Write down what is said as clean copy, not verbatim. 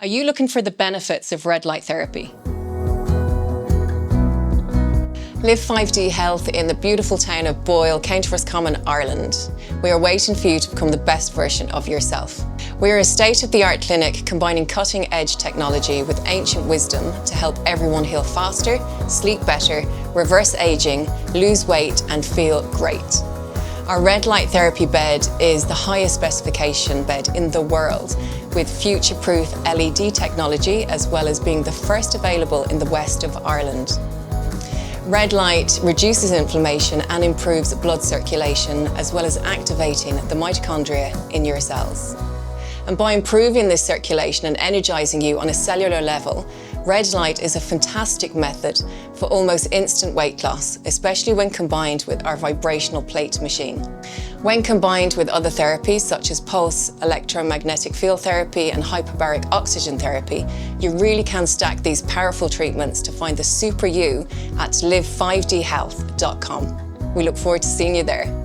Are you looking for the benefits of red light therapy? Live5D Health in the beautiful town of Boyle, County Roscommon, Ireland. We are waiting for you to become the best version of yourself. We are a state-of-the-art clinic combining cutting-edge technology with ancient wisdom to help everyone heal faster, sleep better, reverse aging, lose weight and feel great. Our red light therapy bed is the highest specification bed in the world with future-proof LED technology as well as being the first available in the west of Ireland. Red light reduces inflammation and improves blood circulation as well as activating the mitochondria in your cells. And by improving this circulation and energizing you on a cellular level, red light is a fantastic method for almost instant weight loss, especially when combined with our vibrational plate machine. When combined with other therapies such as pulse, electromagnetic field therapy and hyperbaric oxygen therapy, you really can stack these powerful treatments to find the super you at live5dhealth.com. We look forward to seeing you there.